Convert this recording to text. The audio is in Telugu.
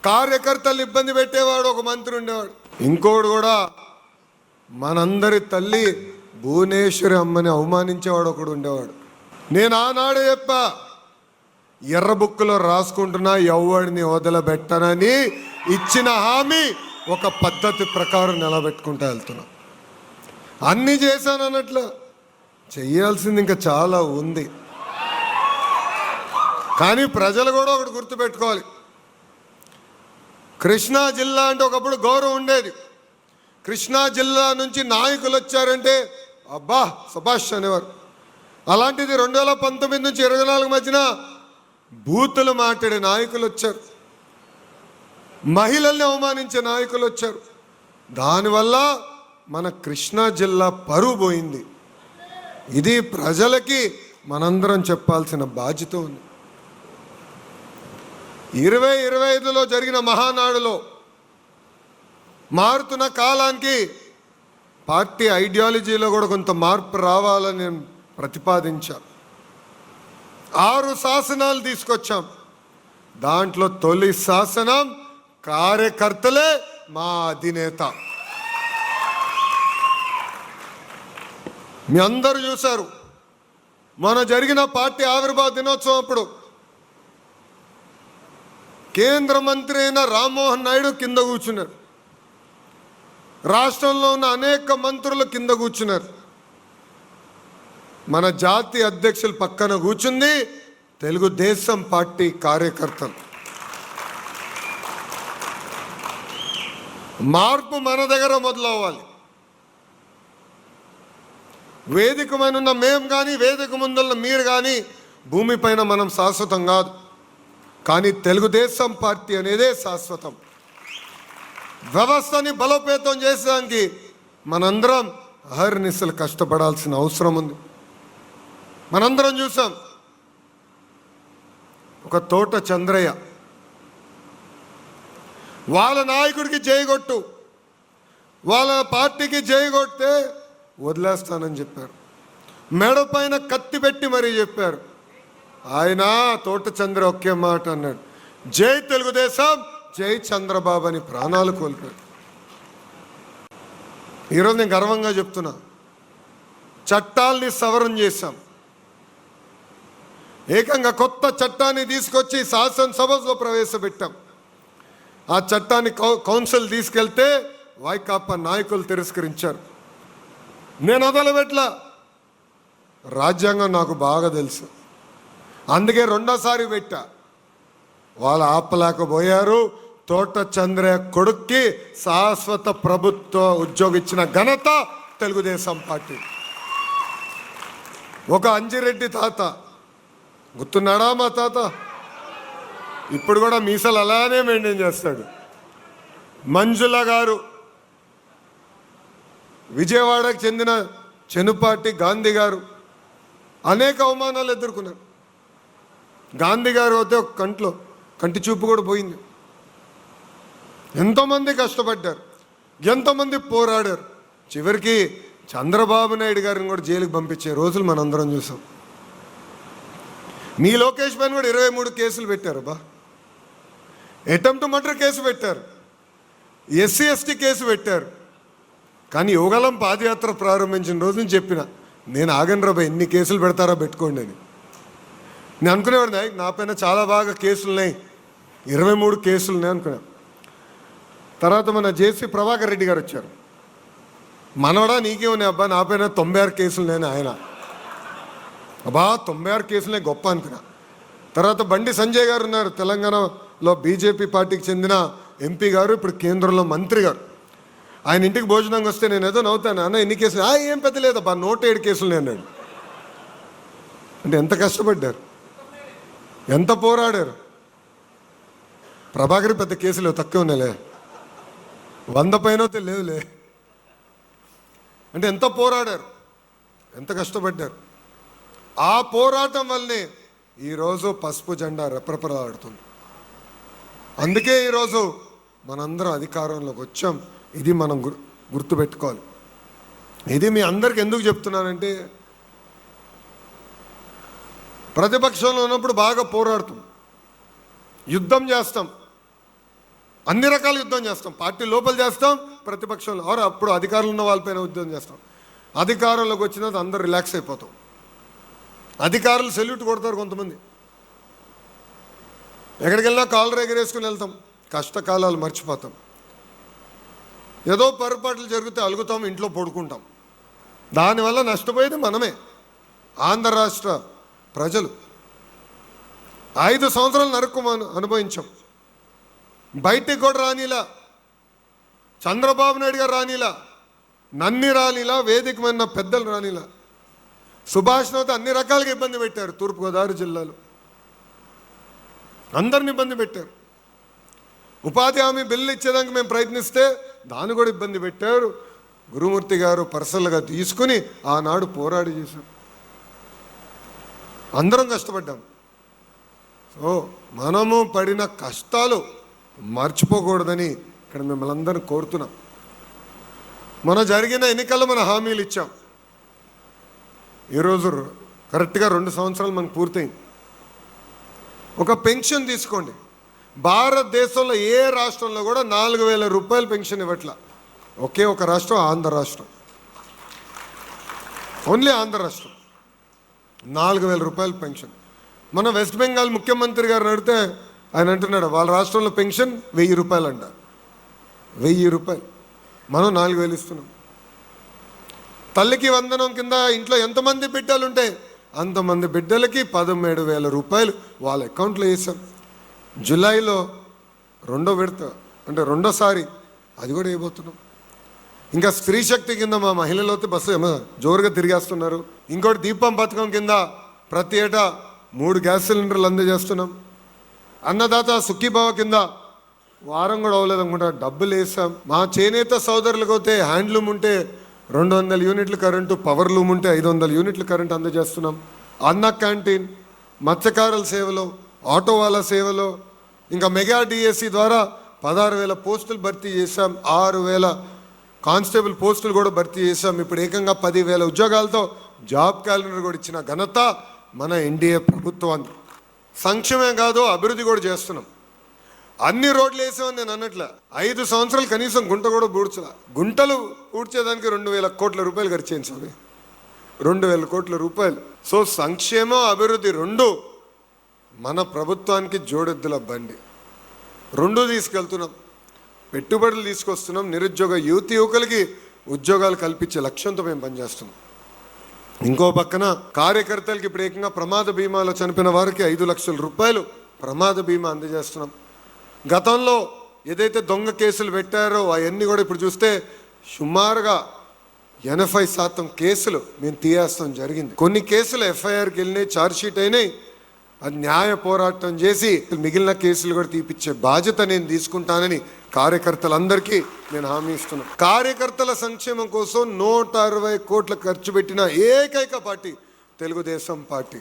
కార్యకర్తలు ఇబ్బంది పెట్టేవాడు ఒక మంత్రి ఉండేవాడు. ఇంకోడు కూడా మనందరి తల్లి భువనేశ్వరి అమ్మని అవమానించేవాడు ఒకడు ఉండేవాడు. నేను ఆనాడు చెప్పా, ఎర్ర బుక్కులో రాసుకుంటున్నా ఎవడిని వదలబెట్టనని ఇచ్చిన హామీ ఒక పద్ధతి ప్రకారం నిలబెట్టుకుంటూ వెళ్తున్నా. అన్నీ చేశాను అన్నట్లు, చెయ్యాల్సింది ఇంకా చాలా ఉంది. కానీ ప్రజలు కూడా ఒకటి గుర్తుపెట్టుకోవాలి, కృష్ణా జిల్లా అంటే ఒకప్పుడు గౌరవం ఉండేది. కృష్ణా జిల్లా నుంచి నాయకులు వచ్చారంటే అబ్బా సుభాష్ అనేవారు. అలాంటిది 2019 నుంచి 24 మధ్యన బూతులు మాట్లాడే నాయకులు వచ్చారు, మహిళల్ని అవమానించే నాయకులు వచ్చారు. దానివల్ల మన కృష్ణా జిల్లా పరువు పోయింది. ఇది ప్రజలకి మనందరం చెప్పాల్సిన బాధ్యత ఉంది. 2025లో జరిగిన మహానాడులో మారుతున్న కాలానికి పార్టీ ఐడియాలజీలో కూడా కొంత మార్పు రావాలని నేను ప్రతిపాదించాను. 6 శాసనాలు తీసుకొచ్చాం. దాంట్లో తొలి శాసనం కార్యకర్తలే మా అధినేత. మీ అందరూ చూశారు, మన జరిగిన పార్టీ ఆవిర్భావ దినోత్సవం అప్పుడు కేంద్ర మంత్రి అయిన రామ్మోహన్ నాయుడు కింద కూర్చున్నారు, రాష్ట్రంలో ఉన్న అనేక మంత్రులు కింద కూర్చున్నారు. మన జాతీయ అధ్యక్షులు పక్కన కూర్చుంది తెలుగుదేశం పార్టీ కార్యకర్తలు. మార్పు మన దగ్గర మొదలవ్వాలి. వేదిక మీద ఉన్న మేము కానీ, వేదిక ముందున్న మీరు కానీ భూమిపైన మనం శాశ్వతం కాదు. కానీ తెలుగుదేశం పార్టీ అనేదే శాశ్వతం. వ్యవస్థని బలోపేతం చేసేదానికి మనందరం అహర్నిశలు కష్టపడాల్సిన అవసరం ఉంది. మనందరం చూసాం, ఒక తోట చంద్రయ్య వాళ్ళ నాయకుడికి జైగొట్టు, వాళ్ళ పార్టీకి జైగొట్టే వదిలేస్తానని చెప్పారు. మెడ పైన కత్తి పెట్టి మరీ చెప్పారు. ఆయన తోట చంద్ర ఒకే మాట అన్నాడు, జై తెలుగుదేశం, జై చంద్రబాబు అని ప్రాణాలు కోల్పోయాడు. ఈరోజు నేను గర్వంగా చెప్తున్నా, చట్టాల్ని సవరణ చేశాం. ఏకంగా కొత్త చట్టాన్ని తీసుకొచ్చి శాసనసభలో ప్రవేశపెట్టాం. ఆ చట్టాన్ని కౌన్సిల్ తీసుకెళ్తే వైకాపా నాయకులు తిరస్కరించారు. నేను వదలబెట్లా, రాజ్యాంగం నాకు బాగా తెలుసు, అందుకే రెండోసారి పెట్టా. వాళ్ళు ఆపలేకపోయారు. తోట చంద్రయ్య కొడుక్కి శాశ్వత ప్రభుత్వ ఉద్యోగం ఇచ్చిన ఘనత తెలుగుదేశం పార్టీ. ఒక అంజిరెడ్డి తాత గుర్తున్నాడా? మా తాత ఇప్పుడు కూడా మీసాలు అలానే మెయింటైన్ చేస్తాడు. మంజుల గారు విజయవాడకు చెందిన చెనుపాటి గాంధీ గారు అనేక అవమానాలు ఎదుర్కొన్నారు. గాంధీ గారు అయితే ఒక కంటి చూపు కూడా పోయింది. ఎంతోమంది కష్టపడ్డారు, ఎంతోమంది పోరాడారు. చివరికి చంద్రబాబు నాయుడు గారిని కూడా జైలుకి పంపించే రోజులు మనందరం చూసాం. మీ లోకేష్ పైన కూడా 23 కేసులు పెట్టారు. అటెంప్ట్ మర్డర్ కేసు పెట్టారు, ఎస్సీ ఎస్టీ కేసు పెట్టారు. కానీ యువగలం పాదయాత్ర ప్రారంభించిన రోజు నుంచి చెప్పిన, నేను ఆగను రాబా, ఎన్ని కేసులు పెడతారో పెట్టుకోండి అని. నేను అనుకునేవాడిని, నా పైన చాలా బాగా కేసులు ఉన్నాయి, 23 కేసులు ఉన్నాయి అనుకున్నాను. తర్వాత మన జేసీ ప్రభాకర్ రెడ్డి గారు వచ్చారు. మనవడా నీకేమన్నా అబ్బా, నా పైన 96 కేసులు నేను. ఆయన అబ్బా 96 కేసులే గొప్ప అనుకున్నా. తర్వాత బండి సంజయ్ గారు ఉన్నారు, తెలంగాణలో బీజేపీ పార్టీకి చెందిన ఎంపీ గారు, ఇప్పుడు కేంద్రంలో మంత్రి గారు. ఆయన ఇంటికి భోజనంగా వస్తే నేను ఏదో నవ్వుతాను, అన్న ఎన్ని కేసులు? ఏం పెద్ద లేదబ్బా 107 కేసులు అన్నాడు. అంటే ఎంత కష్టపడ్డారు, ఎంత పోరాడారు. ప్రభాకర్ పెద్ద కేసులు తక్కువ ఉన్నాయిలే, 100 పైన లేవులే. అంటే ఎంత పోరాడారు, ఎంత కష్టపడ్డారు. ఆ పోరాటం వల్లనే ఈరోజు పసుపు జెండా రెపరెపలాడుతుంది. అందుకే ఈరోజు మనందరం అధికారంలోకి వచ్చాం. ఇది మనం గుర్తుపెట్టుకోవాలి. ఇది మీ అందరికి ఎందుకు చెప్తున్నానంటే, ప్రతిపక్షంలో ఉన్నప్పుడు బాగా పోరాడుతాం, యుద్ధం చేస్తాం. అన్ని రకాల యుద్ధం చేస్తాం. పార్టీ లోపల చేస్తాం, ప్రతిపక్షంలో అప్పుడు అధికారులు ఉన్న వాళ్ళపైన యుద్ధం చేస్తాం. అధికారంలోకి వచ్చినది అందరూ రిలాక్స్ అయిపోతాం. అధికారులు సెల్యూట్ కొడతారు కొంతమంది. ఎక్కడికి వెళ్ళినా కాలర్ ఎగరేసుకుని వెళ్తాం. కష్టకాలాలు మర్చిపోతాం. ఏదో పొరపాట్లు జరిగితే అలుగుతాం, ఇంట్లో పడుకుంటాం. దానివల్ల నష్టపోయేది మనమే, ఆంధ్ర రాష్ట్ర ప్రజలు. 5 సంవత్సరాలు నరకం అనుభవించాం. బయటికి కూడా రానిలా, చంద్రబాబు నాయుడు గారు రానిలా, నన్ని రానిలా, వేదిక మీద పెద్దలు రానిలా. సుభాష్ నోత అన్ని రకాలుగా ఇబ్బంది పెట్టారు. తూర్పుగోదావరి జిల్లాలో అందరిని ఇబ్బంది పెట్టారు. ఉపాధి హామీ బిల్లు ఇచ్చేదానికి మేము ప్రయత్నిస్తే దాన్ని కూడా ఇబ్బంది పెట్టారు. గురుమూర్తి గారు పర్సనల్గా తీసుకుని ఆనాడు పోరాడి చేశారు. అందరం కష్టపడ్డాం. సో మనము పడిన కష్టాలు మర్చిపోకూడదని ఇక్కడ మిమ్మల్ని అందరినీ కోరుతున్నాం. మన జరిగిన ఎన్నికల్లో మన హామీలు ఇచ్చాం. ఈరోజు కరెక్ట్గా 2 సంవత్సరాలు మనకు పూర్తయింది. ఒక పెన్షన్ తీసుకోండి, భారతదేశంలో ఏ రాష్ట్రంలో కూడా 4,000 రూపాయలు పెన్షన్ ఇవ్వట్లా. ఒకే ఒక రాష్ట్రం, ఆంధ్ర రాష్ట్రం. ఓన్లీ ఆంధ్ర రాష్ట్రం 4,000 రూపాయలు పెన్షన్. మన వెస్ట్ బెంగాల్ ముఖ్యమంత్రి గారు అడిగితే ఆయన అంటున్నాడు వాళ్ళ రాష్ట్రంలో పెన్షన్ 1,000 రూపాయలు అంట. 1,000 రూపాయలు. మనం 4,000 ఇస్తున్నాం. తల్లికి వందనం కింద ఇంట్లో ఎంతమంది బిడ్డలు ఉంటే అంతమంది బిడ్డలకి 17,000 రూపాయలు వాళ్ళ అకౌంట్లో వేసాం. జూలైలో 2వ విడత అంటే 2వసారి అది కూడా వేయబోతున్నాం. ఇంకా స్త్రీ శక్తి కింద మా మహిళలు అయితే బస్సు జోరుగా తిరిగేస్తున్నారు. ఇంకోటి దీపం పథకం కింద ప్రతి ఏటా 3 గ్యాస్ సిలిండర్లు అందజేస్తున్నాం. అన్నదాత సుఖీభావ కింద వారం కూడా అవ్వలేదు అనుకుంటా డబ్బులు వేసాం. మా చేనేత సోదరులకు అయితే హ్యాండ్లూమ్ ఉంటే 200 యూనిట్లు కరెంటు, పవర్ లూమ్ ఉంటే 500 యూనిట్లు కరెంటు అందజేస్తున్నాం. అన్న క్యాంటీన్, మత్స్యకారుల సేవలో, ఆటో వాళ్ళ సేవలో, ఇంకా మెగా డిఎస్సి ద్వారా 16,000 పోస్టులు భర్తీ చేశాం. 6,000 కానిస్టేబుల్ పోస్టులు కూడా భర్తీ చేశాం. ఇప్పుడు ఏకంగా 10,000 ఉద్యోగాలతో జాబ్ క్యాలెండర్ కూడా ఇచ్చిన ఘనత మన ఎన్డీఏ ప్రభుత్వాన్ని. సంక్షేమే కాదు, అభివృద్ధి కూడా చేస్తున్నాం. అన్ని రోడ్లు వేసామని నేను అన్నట్లే. 5 సంవత్సరాలు కనీసం గుంట కూడా పూడ్చలా. గుంటలు పూడ్చేదానికి 2,000 కోట్ల రూపాయలు ఖర్చు చేయండి స్వామి. 2,000 కోట్ల రూపాయలు. సో సంక్షేమం, అభివృద్ధి 2 మన ప్రభుత్వానికి జోడెద్దుల బండి. 2 తీసుకెళ్తున్నాం. పెట్టుబడులు తీసుకొస్తున్నాం. నిరుద్యోగ యువకులకి ఉద్యోగాలు కల్పించే లక్ష్యంతో మేము పనిచేస్తున్నాం. ఇంకో పక్కన కార్యకర్తలకి ఇప్పుడు ఏకంగా ప్రమాద బీమాలో చనిపోయిన వారికి 5 లక్షల రూపాయలు ప్రమాద బీమా అందజేస్తున్నాం. గతంలో ఏదైతే దొంగ కేసులు పెట్టారో అవన్నీ కూడా ఇప్పుడు చూస్తే సుమారుగా 80% కేసులు మేము తీయేస్తాం జరిగింది. కొన్ని కేసులు ఎఫ్ఐఆర్కి వెళ్ళినాయి, ఛార్జ్షీట్ అయినాయి. అది న్యాయ పోరాటం చేసి మిగిలిన కేసులు కూడా తీపిచ్చే బాధ్యత నేను తీసుకుంటానని కార్యకర్తలందరికీ నేను హామీ ఇస్తున్నాను. కార్యకర్తల సంక్షేమం కోసం 160 కోట్ల ఖర్చు పెట్టిన ఏకైక పార్టీ తెలుగుదేశం పార్టీ.